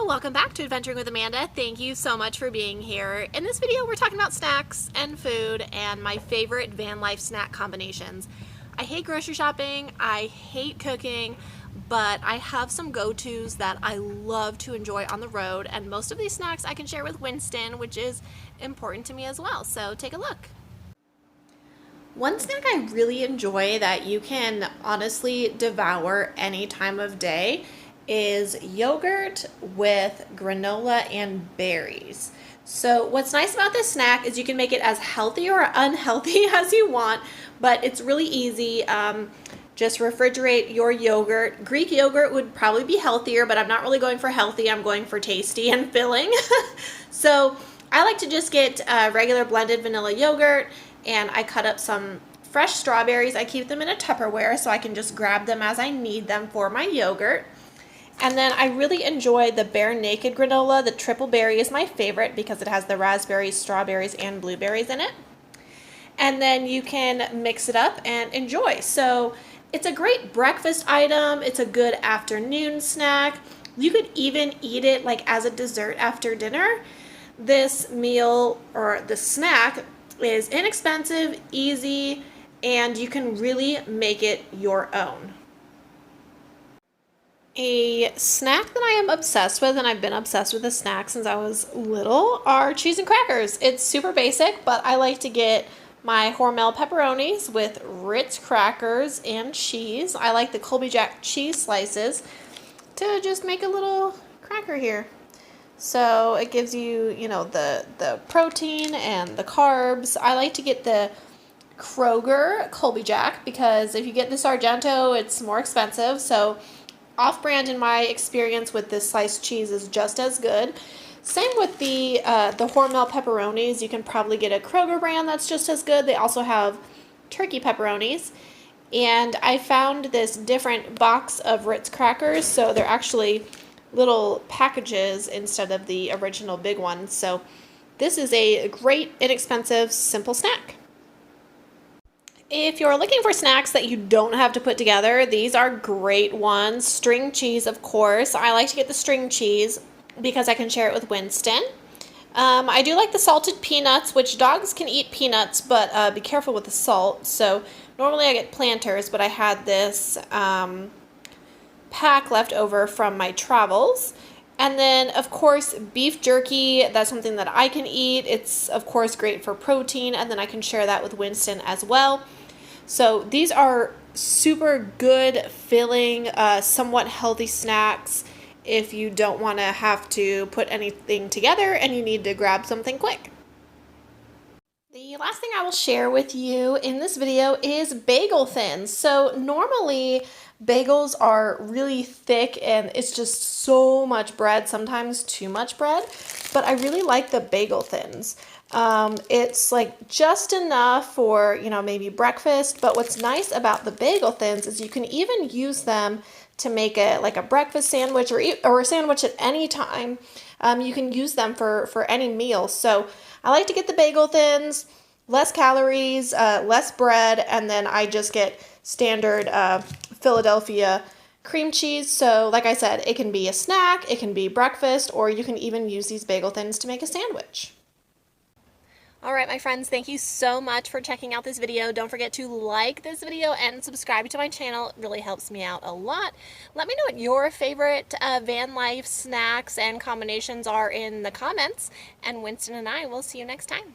y'all, welcome back to Adventuring with Amanda. Thank you so much for being here. In this video we're talking about snacks and food and my favorite van life snack combinations. I hate grocery shopping, I hate cooking, but I have some go-tos that I love to enjoy on the road, and most of these snacks I can share with Wynston, which is important to me as well, so take a look. One snack I really enjoy that you can honestly devour any time of day is yogurt with granola and berries. So what's nice about this snack is you can make it as healthy or unhealthy as you want, but it's really easy. Just refrigerate your yogurt. Greek yogurt would probably be healthier, but I'm not really going for healthy. I'm going for tasty and filling. So I like to just get regular blended vanilla yogurt, and I cut up some fresh strawberries. I keep them in a Tupperware so I can just grab them as I need them for my yogurt. And then I really enjoy the Bare Naked granola. The triple berry is my favorite because it has the raspberries, strawberries, and blueberries in it. And then you can mix it up and enjoy. So it's a great breakfast item. It's a good afternoon snack. You could even eat it like as a dessert after dinner. This meal or the snack is inexpensive, easy, and you can really make it your own. A snack that I am obsessed with, and I've been obsessed with a snack since I was little, are cheese and crackers. It's super basic, but I like to get my Hormel pepperonis with Ritz crackers and cheese. I like the Colby Jack cheese slices to just make a little cracker here. So it gives you, the protein and the carbs. I like to get the Kroger Colby Jack because if you get the Sargento, it's more expensive. So off-brand, in my experience with this sliced cheese, is just as good. Same with the Hormel pepperonis. You can probably get a Kroger brand that's just as good. They also have turkey pepperonis. And I found this different box of Ritz crackers, so they're actually little packages instead of the original big ones. So this is a great, inexpensive, simple snack. If you're looking for snacks that you don't have to put together, these are great ones. String cheese, of course. I like to get the string cheese because I can share it with Wynston. I do like the salted peanuts, which dogs can eat peanuts, but be careful with the salt. So normally I get Planters, but I had this pack left over from my travels. And then, of course, beef jerky. That's something that I can eat. It's, of course, great for protein, and then I can share that with Wynston as well. So these are super good, filling, somewhat healthy snacks if you don't want to have to put anything together and you need to grab something quick. The last thing I will share with you in this video is bagel thins. So normally bagels are really thick and it's just so much bread, sometimes too much bread, but I really like the bagel thins. It's like just enough for, maybe breakfast, but what's nice about the bagel thins is you can even use them to make a breakfast sandwich or a sandwich at any time. You can use them for any meal. So I like to get the bagel thins, less calories, less bread, and then I just get standard Philadelphia cream cheese. So like I said, it can be a snack, it can be breakfast, or you can even use these bagel thins to make a sandwich. All right, my friends, thank you so much for checking out this video. Don't forget to like this video and subscribe to my channel. It really helps me out a lot. Let me know what your favorite van life snacks and combinations are in the comments, and Wynston and I will see you next time.